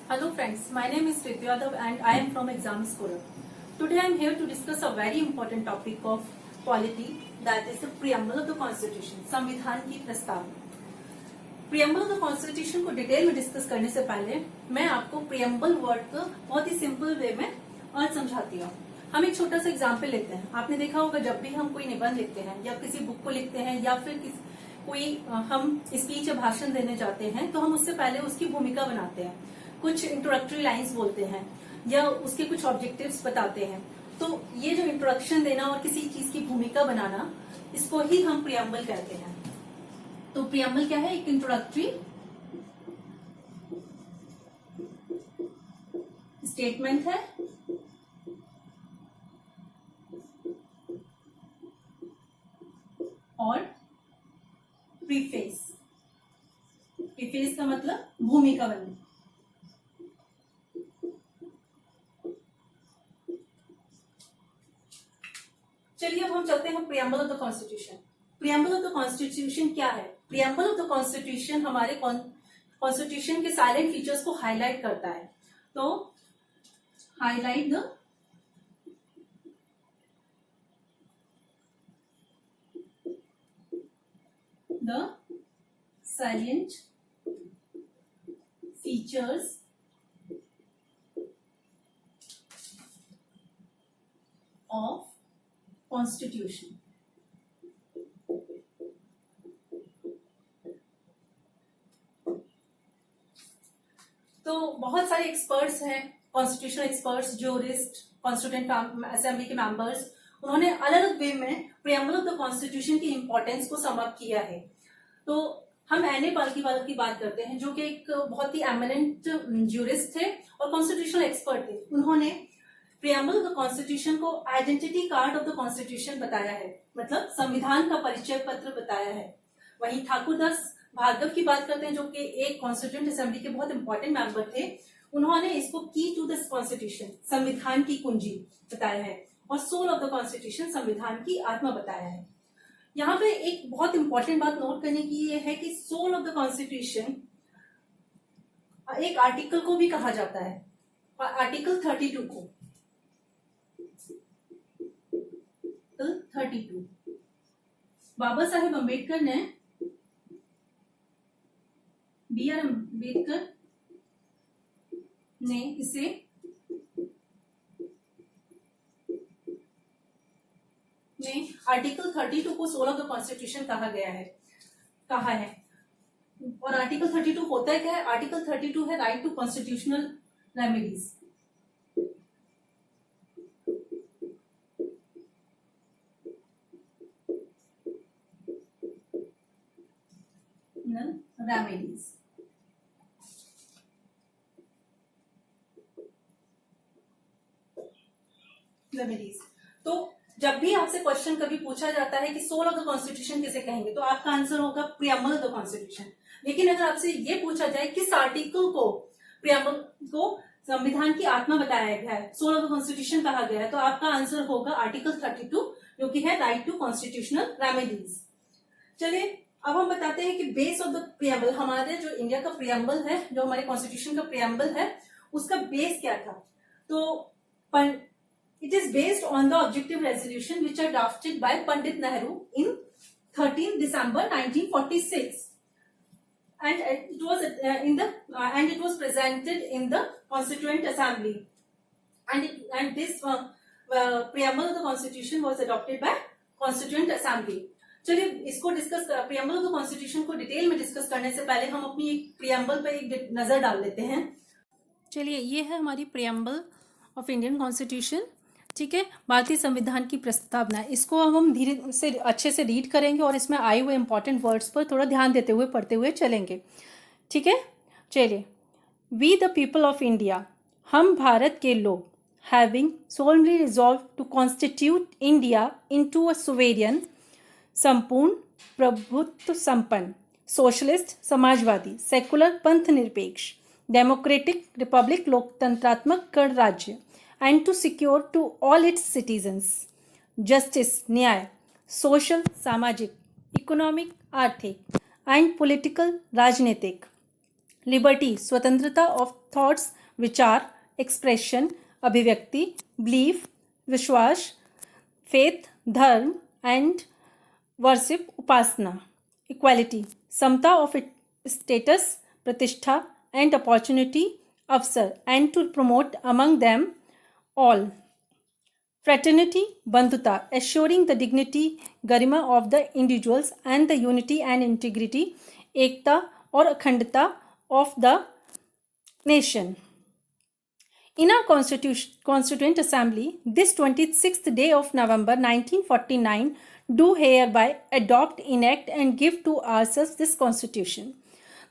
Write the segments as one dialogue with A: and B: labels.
A: Hello friends, my name is Ritu Yadav and I am from Exam Scorer. Today I am here to discuss a very important topic of polity, that is the preamble of the constitution, संविधान की प्रस्तावना। preamble of the constitution को detail में discuss करने से पहले मैं आपको preamble वर्ड का बहुत ही सिंपल वे में अर्थ समझाती हूँ। हम एक छोटा सा एग्जाम्पल लेते हैं। आपने देखा होगा जब भी हम कोई निबंध लिखते हैं या किसी बुक को लिखते हैं या फिर कोई हम स्पीच या भाषण देने जाते हैं तो हम उससे पहले उसकी भूमिका बनाते हैं, कुछ इंट्रोडक्टरी लाइंस बोलते हैं या उसके कुछ ऑब्जेक्टिव्स बताते हैं। तो ये जो इंट्रोडक्शन देना और किसी चीज की भूमिका बनाना, इसको ही हम प्रियम्बल कहते हैं। तो प्रियम्बल क्या है? एक इंट्रोडक्टरी स्टेटमेंट है और प्रीफेस। प्रीफेस का मतलब भूमिका बनना। चलिए अब हम चलते हैं preamble of the constitution. Preamble of the constitution क्या है? प्रियम्बल ऑफ द कॉन्स्टिट्यूशन हमारे कॉन्स्टिट्यूशन के साइलेंट फीचर्स को हाईलाइट करता है। तो highlight the salient features of constitution। तो बहुत सारे एक्सपर्ट्स हैं, constitutional experts, jurist, constituent assembly के मेंबर्स, उन्होंने अलग अलग वे में प्रियम्बल ऑफ द कॉन्स्टिट्यूशन की इंपॉर्टेंस को सम अप किया है। तो हम एन.ए. पालकीवाला की बात करते हैं, जो कि एक बहुत ही एमिनेंट ज्यूरिस्ट थे और कॉन्स्टिट्यूशनल एक्सपर्ट थे। उन्होंने प्रियम्बल ऑफ द कॉन्स्टिट्यूशन को identity card of the constitution बताया है, मतलब संविधान का परिचय पत्र बताया है। वहीं ठाकुरदास भार्गव की बात करते हैं, जो कि एक कॉन्स्टिट्यूएंट असेंबली के बहुत इंपॉर्टेंट मेंबर थे। उन्होंने इसको की टू द कॉन्स्टिट्यूशन, संविधान की कुंजी बताया है, और सोल ऑफ द कॉन्स्टिट्यूशन, संविधान की आत्मा बताया है। यहाँ पे एक बहुत इंपॉर्टेंट बात नोट करने की ये है कि सोल ऑफ द कॉन्स्टिट्यूशन एक आर्टिकल को भी कहा जाता है, आर्टिकल 32 को। 32 बाबा साहेब अम्बेडकर ने, बी.आर. अम्बेडकर ने इसे आर्टिकल 32 को सोल ऑफ द कॉन्स्टिट्यूशन कहा है। और आर्टिकल 32 होता है क्या है? आर्टिकल 32 है right to constitutional remedies. Remedies. तो जब भी आपसे क्वेश्चन कभी पूछा जाता है कि सोल ऑफ द कॉन्स्टिट्यूशन किसे कहेंगे, तो आपका आंसर होगा प्रियम्बल ऑफ द कॉन्स्टिट्यूशन। लेकिन अगर आपसे ये पूछा जाए किस आर्टिकल को प्रियम्बल को संविधान की आत्मा बताया गया है, सोल ऑफ द कॉन्स्टिट्यूशन कहा गया है, तो आपका आंसर होगा आर्टिकल 32, जो कि है राइट टू कॉन्स्टिट्यूशनल रेमेडीज। चलिए अब हम बताते हैं कि बेस ऑफ द प्रियम्बल, हमारे जो इंडिया का प्रियम्बल है, जो हमारे कॉन्स्टिट्यूशन का प्रियम्बल है, उसका बेस क्या था। तो it is based on the objective resolution which are drafted by Pandit Nehru in 13 December 1946, and it was presented in the Constituent Assembly, and this preamble of the Constitution was adopted by Constituent Assembly। चलिए इसको discuss, preamble of the constitution को detail में discuss करने से पहले हम अपनी preamble पे एक नजर डाल लेते हैं। चलिए ये है हमारी प्रियम्बल ऑफ इंडियन कॉन्स्टिट्यूशन, ठीक है, भारतीय संविधान की प्रस्तावना। इसको हम धीरे से अच्छे से रीड करेंगे और इसमें आए हुए इंपॉर्टेंट वर्ड्स पर थोड़ा ध्यान देते हुए पढ़ते हुए चलेंगे, ठीक है। चलिए, we the people of India, हम भारत के लोग, having solemnly resolve to constitute India into a sovereign, संपूर्ण प्रभुत्व संपन्न, सोशलिस्ट समाजवादी, सेकुलर पंथ निरपेक्ष, डेमोक्रेटिक रिपब्लिक लोकतंत्रात्मक गणराज्य, and to secure to all its citizens justice, न्याय, social, सामाजिक, इकोनॉमिक, आर्थिक एंड पॉलिटिकल, राजनीतिक लिबर्टी स्वतंत्रता ऑफ थॉट्स विचार, एक्सप्रेशन अभिव्यक्ति, बिलीफ विश्वास, फेथ धर्म एंड वर्शिप उपासना, इक्वालिटी समता ऑफ स्टेटस प्रतिष्ठा एंड अपॉर्चुनिटी अवसर and to promote among them all, fraternity बंधुता एश्योरिंग द डिग्निटी गरिमा of the individuals and the unity and integrity एकता और अखंडता of the nation. In our Constituent Assembly, this 26th day of November 1949, do hereby adopt, enact and give to ourselves this Constitution.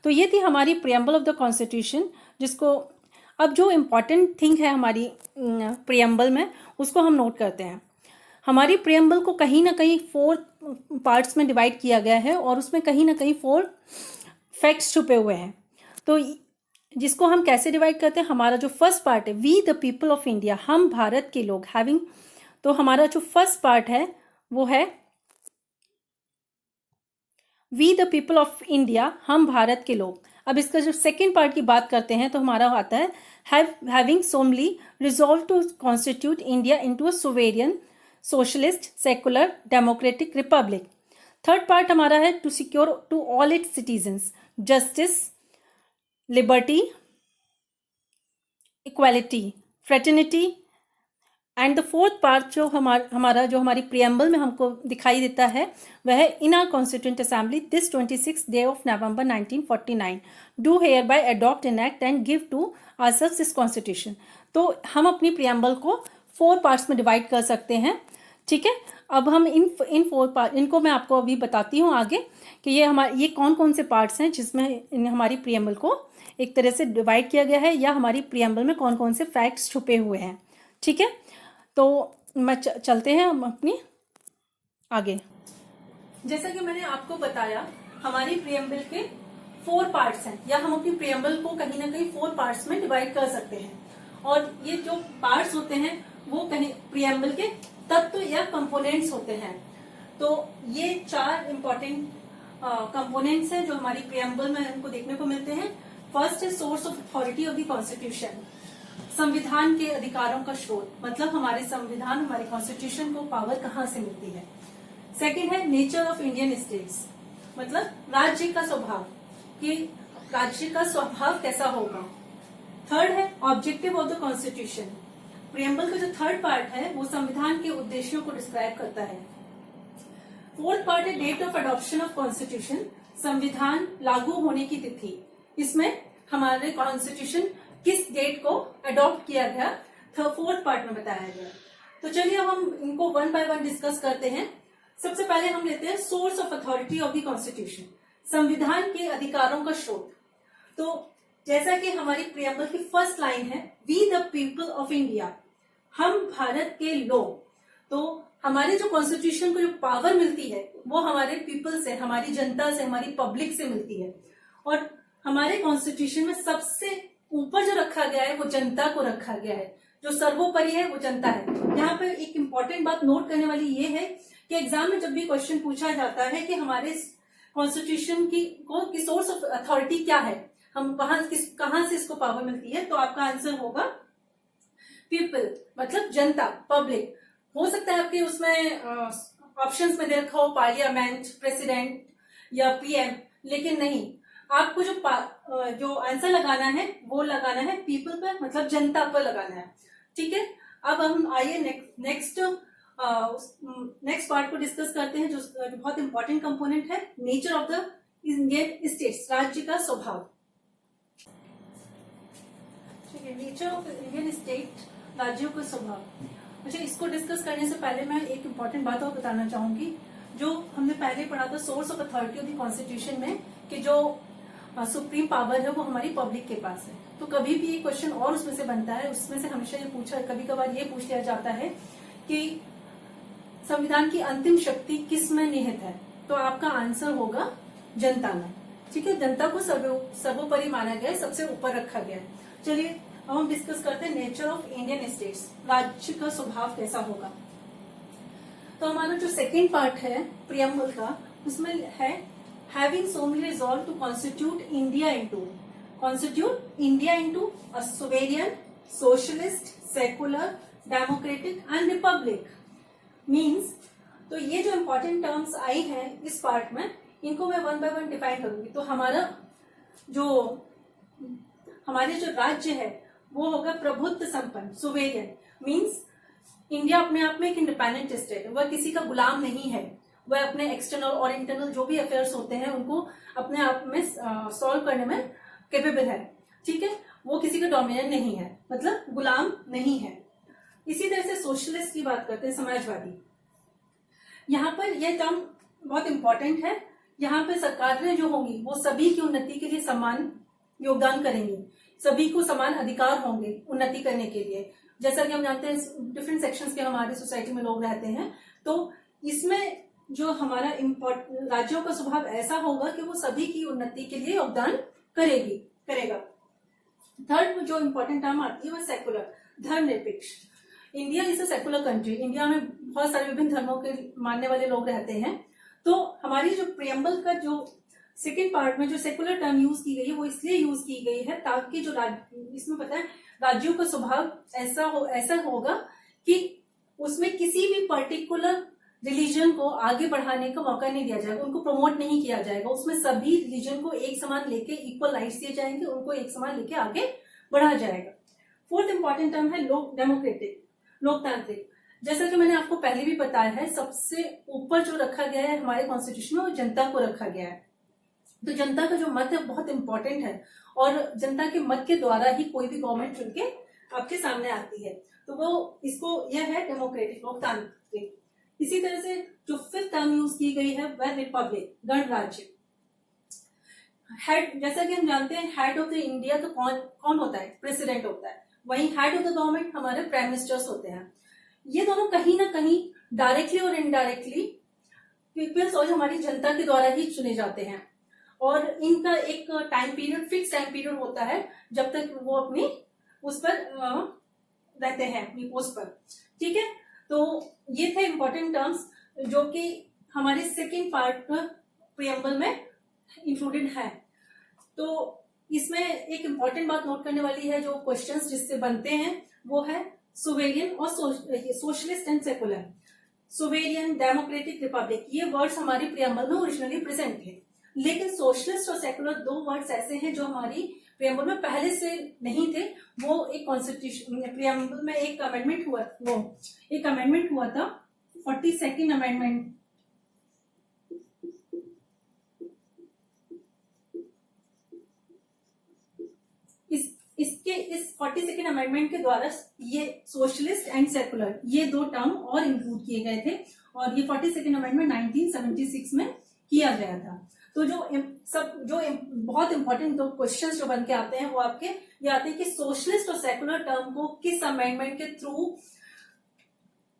A: तो ये थी हमारी preamble of the constitution, जिसको अब जो इम्पॉर्टेंट थिंग है हमारी प्रियम्बल में उसको हम नोट करते हैं. हमारी प्रियम्बल को कहीं ना कहीं 4 पार्ट्स में डिवाइड किया गया है और उसमें कहीं ना कहीं 4 फैक्ट्स छुपे हुए हैं. तो जिसको हम कैसे डिवाइड करते हैं, हमारा जो फर्स्ट पार्ट है we the people of India, हम भारत के लोग हैविंग, तो हमारा जो फर्स्ट पार्ट है वो है we the people of India, हम भारत के लोग. अब इसका जो सेकेंड पार्ट की बात करते हैं तो हमारा आता है having solemnly resolve to constitute India into a sovereign socialist secular democratic republic. Third part हमारा है to secure to all its citizens justice liberty equality fraternity and the fourth part जो हमारी प्रियम्बल में हमको दिखाई देता है वह है in our constituent assembly this 26 day of November 1949 do hereby adopt enact and give to ourselves this constitution. तो हम अपनी प्रियम्बल को 4 पार्ट्स में डिवाइड कर सकते हैं. ठीक है, अब हम इन 4 पार्ट इनको मैं आपको अभी बताती हूँ आगे कि ये कौन कौन से पार्ट्स हैं जिसमें हमारी प्रियम्बल को एक तरह से डिवाइड किया गया है या हमारी प्रियम्बल में कौन कौन से फैक्ट्स छुपे हुए हैं. ठीक है, तो मैं चलते हैं हम अपनी आगे. जैसा कि मैंने आपको बताया हमारी प्रियम्बल के 4 पार्ट्स हैं या हम अपनी प्रियम्बल को कहीं ना कहीं 4 पार्ट्स में डिवाइड कर सकते हैं. और ये जो पार्ट्स होते हैं वो कहीं प्रियम्बल के तत्व या कंपोनेंट्स होते हैं. तो ये 4 इंपॉर्टेंट कंपोनेंट्स हैं जो हमारी प्रियम्बल में हमको देखने को मिलते हैं. फर्स्ट है source of authority of the constitution, संविधान के अधिकारों का स्रोत, मतलब हमारे संविधान हमारे कॉन्स्टिट्यूशन को पावर कहाँ से मिलती है. सेकंड है नेचर ऑफ इंडियन स्टेट्स, मतलब राज्य का स्वभाव, कि राज्य का स्वभाव कैसा होगा. थर्ड है objective of the constitution, preamble का जो थर्ड पार्ट है वो संविधान के उद्देश्यों को डिस्क्राइब करता है. फोर्थ पार्ट है date of adoption of constitution, संविधान लागू होने की तिथि. इसमें हमारे कॉन्स्टिट्यूशन किस डेट को अडॉप्ट किया गया फोर्थ पार्ट में बताया गया. तो चलिए अब हम इनको 1 बाय 1 डिस्कस करते हैं. सबसे पहले हम लेते हैं source of authority of the constitution, संविधान के अधिकारों का स्रोत. तो जैसा कि हमारी प्रियम्बल की फर्स्ट लाइन है we the people of India, हम भारत के लोग. तो हमारे जो कॉन्स्टिट्यूशन को जो पावर मिलती है वो हमारे पीपल से, हमारी जनता से, हमारी पब्लिक से मिलती है. और हमारे कॉन्स्टिट्यूशन में सबसे ऊपर जो रखा गया है वो जनता को रखा गया है, जो सर्वोपरि है वो जनता है. यहाँ पे एक इंपॉर्टेंट बात नोट करने वाली ये है कि एग्जाम में जब भी क्वेश्चन पूछा जाता है कि हमारे कॉन्स्टिट्यूशन की सोर्स ऑफ अथॉरिटी क्या है, हम कहाँ से इसको पावर मिलती है, तो आपका आंसर होगा पीपल, मतलब जनता, पब्लिक. हो सकता है आपके उसमें ऑप्शंस में दे रखा हो पार्लियामेंट, प्रेसिडेंट या पीएम, लेकिन नहीं, आपको जो आंसर लगाना है वो लगाना है पीपल पर, मतलब जनता पर लगाना है. ठीक है, अब हम आइए नेक्स्ट पार्ट को डिस्कस करते हैं जो बहुत इंपॉर्टेंट कंपोनेंट है nature of the Indian states, राज्य का स्वभाव. ठीक है, नेचर ऑफ इंडियन स्टेट, राज्यों का स्वभाव. अच्छा, इसको डिस्कस करने से पहले मैं एक इंपॉर्टेंट बात और बताना चाहूंगी जो हमने पहले पढ़ा था source of authority of the constitution में, कि जो सुप्रीम पावर है वो हमारी पब्लिक के पास है. तो कभी भी ये क्वेश्चन और उसमें से बनता है, उसमें से हमेशा ये कभी कभार ये पूछ लिया जाता है कि संविधान की अंतिम शक्ति किस में निहित है, तो आपका आंसर होगा जनता में. ठीक है, जनता को सर्वोपरि माना गया है, सबसे ऊपर रखा गया है. चलिए अब हम डिस्कस करते हैं नेचर ऑफ इंडियन स्टेट्स, राज्य का स्वभाव कैसा होगा. तो हमारा जो सेकेंड पार्ट है प्रियम्बल का, उसमें है having solemnly resolve to constitute India into, constitute India into a sovereign, socialist, secular, democratic and republic. Means, तो ये जो इम्पोर्टेंट टर्म्स आई हैं इस पार्ट में, इनको मैं वन बाय वन डिफाइन करूंगी। तो हमारे जो राज्य है वो होगा प्रभुत्व संपन्न, सुवेरियन। मीन्स इंडिया अपने आप में एक इंडिपेंडेंट स्टेट है, वह किसी का गुलाम नहीं है, वह अपने एक्सटर्नल और इंटरनल जो भी अफेयर्स होते हैं उनको अपने आप में सॉल्व करने में कैपेबल है। ठीक है, वो किसी का डोमिनेंट नहीं है, मतलब गुलाम नहीं है। इसी तरह से सोशलिस्ट की बात करते हैं, समाजवादी। यहाँ पर यह टर्म बहुत इंपॉर्टेंट है। यहाँ पे सरकारें जो होंगी वो सभी की उन्नति के लिए समान योगदान करेंगी, सभी को समान अधिकार होंगे उन्नति करने के लिए। जैसा कि हम जानते हैं डिफरेंट सेक्शंस के हमारी सोसाइटी में लोग रहते हैं, तो इसमें जो हमारा राज्यों का स्वभाव ऐसा होगा कि वो सभी की उन्नति के लिए योगदान करेगा। थर्ड जो इम्पोर्टेंट टर्म आती है वो सेकुलर, धर्मनिरपेक्ष। India is a secular country, India में बहुत सारे विभिन्न धर्मों के मानने वाले लोग रहते हैं। तो हमारी जो प्रियम्बल का जो सेकेंड पार्ट में जो सेकुलर टर्म यूज की गई है वो इसलिए यूज की गई है ताकि जो इसमें पता है राज्यों का स्वभाव ऐसा होगा कि उसमें किसी भी पर्टिकुलर रिलीजन को आगे बढ़ाने का मौका नहीं दिया जाएगा, उनको प्रमोट नहीं किया जाएगा। उसमें सभी रिलीजन को एक समान लेके इक्वल राइट्स दिए जाएंगे, उनको एक समान लेके आगे बढ़ा जाएगा। फोर्थ इंपॉर्टेंट टर्म है डेमोक्रेटिक, लोकतांत्रिक। जैसा कि मैंने आपको पहले भी बताया है, सबसे ऊपर जो रखा गया है हमारे कॉन्स्टिट्यूशन में वो जनता को रखा गया है। तो जनता का जो मत है बहुत इंपॉर्टेंट है और जनता के मत के द्वारा ही कोई भी गवर्नमेंट चुन के आपके सामने आती है। तो वो इसको यह है डेमोक्रेटिक, लोकतांत्रिक। इसी तरह से जो फिफ्थ टर्म यूज की गई है वह रिपब्लिक, गणराज्य। हेड, जैसा कि हम जानते हैं हेड ऑफ द इंडिया तो कौन होता है? प्रेसिडेंट होता है। वहीं हेड ऑफ द गवर्नमेंट हमारे प्राइम मिनिस्टर्स होते हैं। ये दोनों कहीं ना कहीं डायरेक्टली और इनडायरेक्टली पीपल्स और हमारी जनता के द्वारा ही चुने जाते हैं और इनका एक time period, fix time period होता है जब तक वो अपनी उस पर रहते हैं, अपनी पोस्ट पर। ठीक है, तो ये थे इंपॉर्टेंट टर्म्स जो कि हमारे सेकेंड पार्ट प्रियम्बल में इंक्लूडेड है। तो इसमें एक इंपॉर्टेंट बात नोट करने वाली है, जो क्वेश्चंस जिससे बनते हैं वो है सोवेरियन और socialist and secular. Sovereign, democratic, Republic, ये वर्ड्स हमारी प्रियम्बल में ओरिजिनली प्रेजेंट थे, लेकिन सोशलिस्ट और सेकुलर दो वर्ड्स ऐसे हैं जो हमारी प्रियम्बल में पहले से नहीं थे। वो एक कॉन्स्टिट्यूशन प्रियम्बल में एक अमेंडमेंट हुआ था 42nd अमेंडमेंट। इस 42nd अमेंडमेंट के द्वारा ये सोशलिस्ट एंड सेकुलर ये दो टर्म और इंक्लूड किए गए थे और ये 42nd अमेंडमेंट 1976 में किया गया था। तो जो बहुत इंपॉर्टेंट दो क्वेश्चंस जो बन के आते हैं वो आपके ये आते हैं कि सोशलिस्ट और सेकुलर टर्म को किस अमेंडमेंट के थ्रू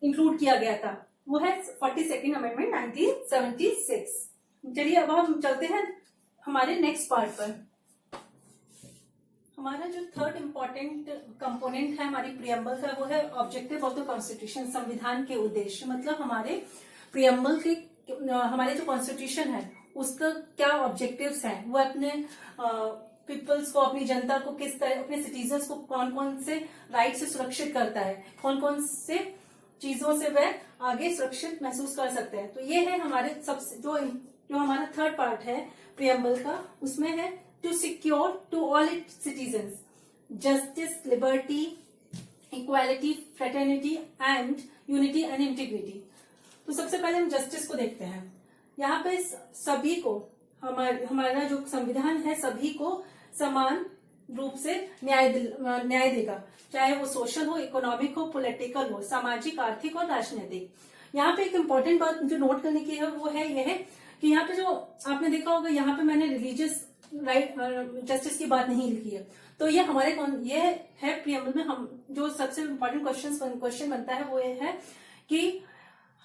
A: इंक्लूड किया गया था। वो है 42nd अमेंडमेंट 1976। चलिए अब हम चलते हैं हमारे नेक्स्ट पार्ट पर। हमारा जो थर्ड इंपॉर्टेंट कंपोनेंट है हमारी प्रियम्बल का वो है ऑब्जेक्टिव ऑफ द कॉन्स्टिट्यूशन, संविधान के उद्देश्य। मतलब हमारे प्रियम्बल के हमारे जो कॉन्स्टिट्यूशन है उसका क्या ऑब्जेक्टिव्स हैं, वो अपने पीपल्स को, अपनी जनता को किस तरह, अपने सिटीजन्स को कौन कौन से राइट से सुरक्षित करता है, कौन कौन से चीजों से वह आगे सुरक्षित महसूस कर सकते हैं। तो ये है हमारे सबसे जो हमारा थर्ड पार्ट है प्रियम्बल का, उसमें है to secure to all its citizens justice, liberty, equality, fraternity and unity and integrity. तो सबसे पहले हम जस्टिस को देखते हैं। यहाँ पे सभी को हमारा जो संविधान है सभी को समान रूप से न्याय देगा, चाहे वो सोशल हो, इकोनॉमिक हो, पॉलिटिकल हो, सामाजिक, आर्थिक और राजनीतिक। यहाँ पे एक इम्पोर्टेंट बात जो नोट करने की है वो है यह कि यहाँ पे जो आपने देखा होगा यहाँ पे मैंने रिलीजियस राइट जस्टिस की बात नहीं लिखी है। तो ये ये है प्रियम्बल में हम जो सबसे इम्पोर्टेंट क्वेश्चन बनता है वो ये है कि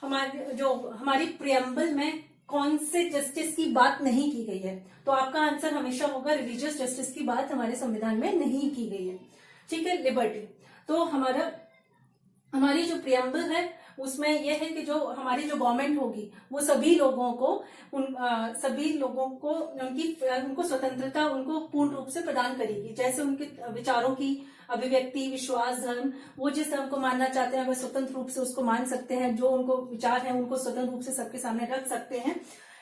A: हमारी प्रियम्बल में कौन से जस्टिस की बात नहीं की गई है। तो आपका आंसर हमेशा होगा रिलीजियस जस्टिस की बात हमारे संविधान में नहीं की गई है। ठीक है, लिबर्टी। तो हमारी जो प्रियम्बल है उसमें यह है कि जो हमारी जो गवर्नमेंट होगी वो सभी लोगों को उनको स्वतंत्रता उनको पूर्ण रूप से प्रदान करेगी। जैसे उनके विचारों की अभिव्यक्ति, विश्वास, धर्म, वो जिस धर्म को मानना चाहते हैं वह स्वतंत्र रूप से उसको मान सकते हैं, जो उनको विचार है उनको स्वतंत्र रूप से सबके सामने रख सकते हैं।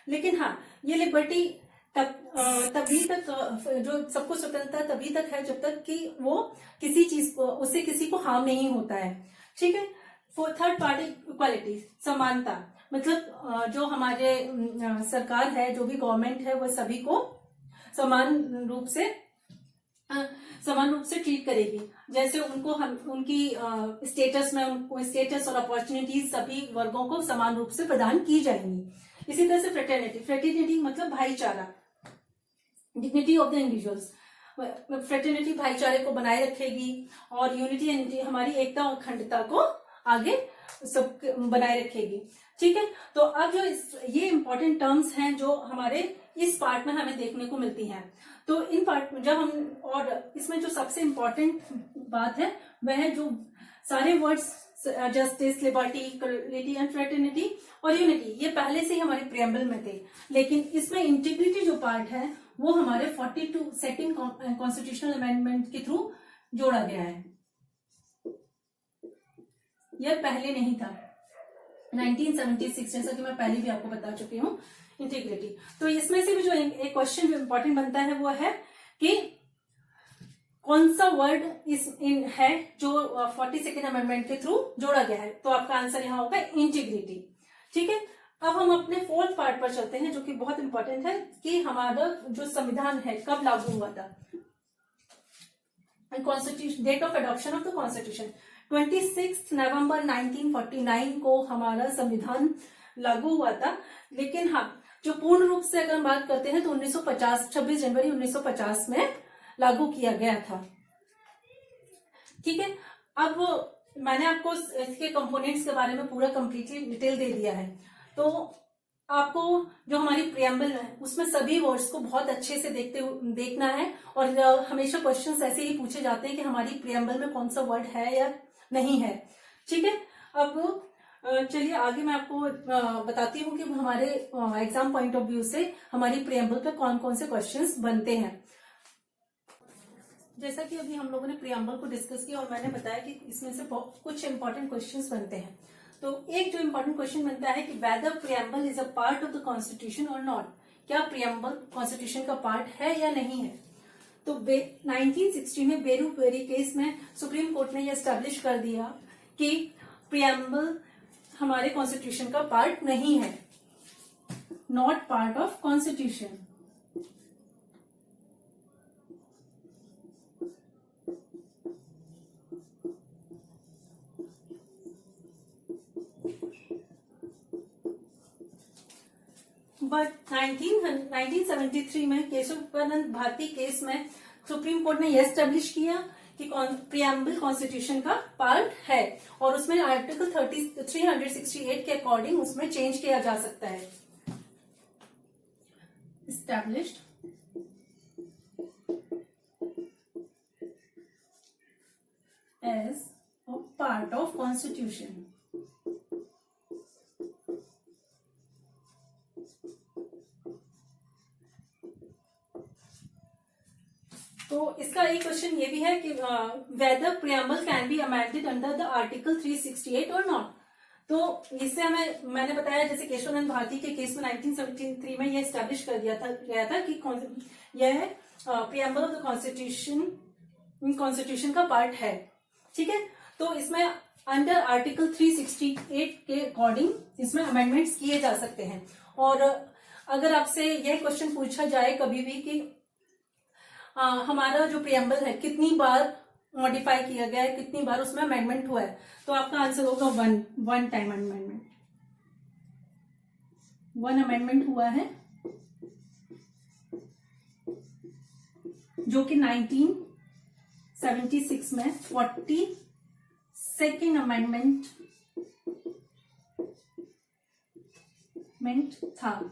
A: लेकिन हाँ, ये लिबर्टी तभी तक जो सबको स्वतंत्रता तभी तक है जब तक कि वो किसी चीज को उससे किसी को हार्म नहीं होता है। ठीक है। फॉर थर्ड पार्टी इक्वालिटी, समानता, मतलब जो हमारे सरकार है, जो भी गवर्नमेंट है, वह सभी को समान रूप से ट्रीट करेगी। जैसे उनको हम उनकी स्टेटस में उनको स्टेटस और अपॉर्चुनिटीज सभी वर्गों को समान रूप से प्रदान की जाएंगी। इसी तरह से फ्रेटर्निटी मतलब भाईचारा, dignity of the individuals, fraternity भाईचारे को बनाए रखेगी और यूनिटी एंड हमारी एकता और अखंडता को आगे सब बनाए रखेगी। ठीक है। तो अब जो ये इंपॉर्टेंट टर्म्स हैं जो हमारे इस पार्ट में हमें देखने को मिलती हैं। तो इन पार्ट में जब हम, और इसमें जो सबसे इंपॉर्टेंट बात है वह है जो सारे words justice, liberty, equality and fraternity और यूनिटी, ये पहले से ही हमारे प्रियम्बल में थे, लेकिन इसमें इंटीग्रिटी जो पार्ट है वो हमारे 42 सेकेंड कॉन्स्टिट्यूशनल अमेंडमेंट के थ्रू जोड़ा गया है। यह पहले नहीं था, 1976, जैसा कि मैं पहले भी आपको बता चुकी हूँ, इंटीग्रिटी। तो इसमें से भी जो एक क्वेश्चन जो इंपॉर्टेंट बनता है वो है कि कौन सा वर्ड है जो 42nd अमेंडमेंट के थ्रू जोड़ा गया है। तो आपका आंसर यहाँ होगा इंटीग्रिटी। ठीक है। अब हम अपने फोर्थ पार्ट पर चलते हैं जो कि बहुत इंपॉर्टेंट है कि हमारा जो संविधान है कब लागू हुआ था। Constitution, date of adoption of the constitution 26 November 1949 को हमारा संविधान लागू हुआ था। लेकिन हाँ, जो पूर्ण रूप से अगर हम बात करते हैं तो 1950, 26 जनवरी 1950 में लागू किया गया था। ठीक है। अब मैंने आपको इसके कंपोनेंट्स के बारे में पूरा कंप्लीटली डिटेल दे दिया है। तो आपको जो हमारी प्रियम्बल है उसमें सभी वर्ड्स को बहुत अच्छे से देखना है। और हमेशा क्वेश्चंस ऐसे ही पूछे जाते हैं कि हमारी प्रियम्बल में कौन सा वर्ड है या नहीं है। ठीक है। अब चलिए आगे मैं आपको बताती हूँ कि हमारे एग्जाम पॉइंट ऑफ व्यू से हमारी प्रियम्बल पे कौन कौन से क्वेश्चंस बनते हैं। जैसा कि अभी हम लोगों ने प्रियम्बल को डिस्कस किया और मैंने बताया कि इसमें से कुछ इंपॉर्टेंट क्वेश्चंस बनते हैं। तो एक जो इंपॉर्टेंट क्वेश्चन बनता है कि whether preamble is a part of the constitution और नॉट, क्या प्रियम्बल कॉन्स्टिट्यूशन का पार्ट है या नहीं है। तो 1960 में बेरू-क्वेरी केस में सुप्रीम कोर्ट ने यह एस्टैब्लिश कर दिया कि प्रियम्बल हमारे कॉन्स्टिट्यूशन का पार्ट नहीं है, not part of constitution. But 1973 में केशवानंद भारती केस में सुप्रीम कोर्ट ने यह एस्टेब्लिश किया कि प्रियम्बल कॉन्स्टिट्यूशन का पार्ट है और उसमें आर्टिकल 368 के अकॉर्डिंग उसमें चेंज किया जा सकता है। Established as a part of constitution. तो इसका एक क्वेश्चन ये भी है कि whether preamble can be amended under the article 368 और नॉट। तो इससे मैंने बताया जैसे केशवानंद भारती के केस में 1973 में यह एस्टैब्लिश कर दिया गया था कि यह प्रियम्बल ऑफ द कॉन्स्टिट्यूशन का पार्ट है। ठीक है। तो इसमें अंडर आर्टिकल 368 के अकॉर्डिंग इसमें अमेंडमेंट्स किए जा सकते हैं। और अगर आपसे यह क्वेश्चन पूछा जाए कभी भी कि हमारा जो प्रियम्बल है कितनी बार मॉडिफाई किया गया है, कितनी बार उसमें अमेंडमेंट हुआ है, तो आपका आंसर होगा one time amendment. One amendment हुआ है जो कि 1976 में 42nd अमेंडमेंट था।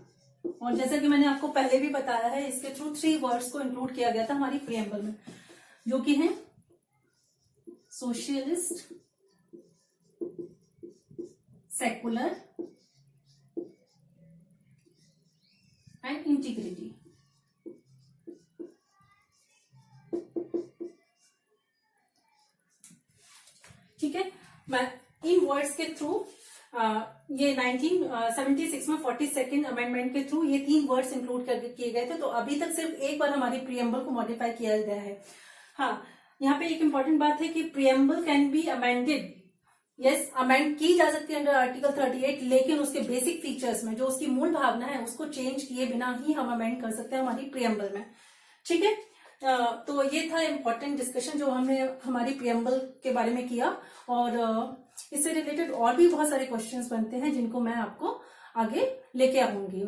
A: और जैसा कि मैंने आपको पहले भी बताया है इसके थ्रू 3 वर्ड्स को इंक्लूड किया गया था हमारी प्रियम्बल में, जो कि हैं सोशलिस्ट, सेकुलर एंड इंटीग्रिटी। ठीक है, मैं इन वर्ड्स के थ्रू ये 1976 में 42nd अमेंडमेंट के थ्रू ये 3 वर्ड्स इंक्लूड किए गए थे। तो अभी तक सिर्फ एक बार हमारी प्रीएम्बल को मॉडिफाई किया गया है। हाँ, यहाँ पे एक इंपॉर्टेंट बात है कि preamble can be amended, yes, amend की जा सकती है अंडर आर्टिकल 38, लेकिन उसके बेसिक फीचर्स में जो उसकी मूल भावना है उसको चेंज किए बिना ही हम अमेंड कर सकते हैं हमारी प्रीएम्बल में। ठीक है, तो ये था इम्पोर्टेंट डिस्कशन जो हमने हमारी प्रीएम्बल के बारे में किया। और इससे रिलेटेड और भी बहुत सारे क्वेश्चंस बनते हैं जिनको मैं आपको आगे लेके आऊंगी।